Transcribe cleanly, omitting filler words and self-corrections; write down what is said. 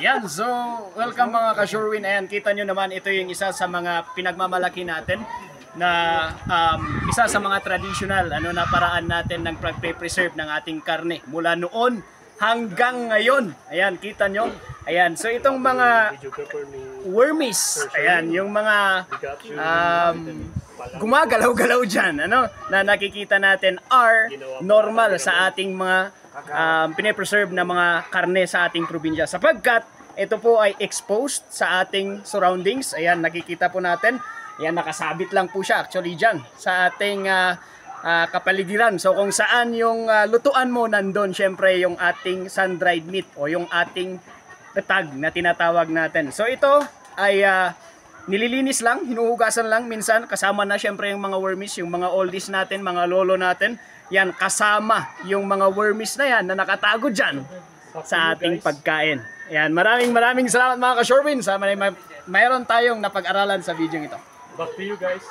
Yan, so welcome mga ka-Shorewin. Ayan, kita nyo naman, ito yung isa sa mga pinagmamalaki natin na isa sa mga traditional na paraan natin ng pag-preserve ng ating karne mula noon hanggang ngayon. Ayan, kita nyo. Ayan, so itong mga wormies, ayan, yung mga gumagalaw-galaw dyan, na nakikita natin are normal sa ating mga pine-preserve na mga karne sa ating probinsya sapagkat ito po ay exposed sa ating surroundings. Ayan, nakikita po natin. Ayan, nakasabit lang po siya actually dyan sa ating kapaligiran. So kung saan yung lutuan mo, nandun syempre yung ating sun-dried meat o yung ating tag na tinatawag natin. So ito ay nililinis lang, hinuhugasan lang minsan, kasama na syempre yung mga wormies, yung mga oldies natin, mga lolo natin. Yan, kasama yung mga wormies na yan na nakatago dyan sa ating pagkain. Yan, maraming salamat mga ka-Shorewin sa mayroon tayong napag-aralan sa video ito. Back to you guys.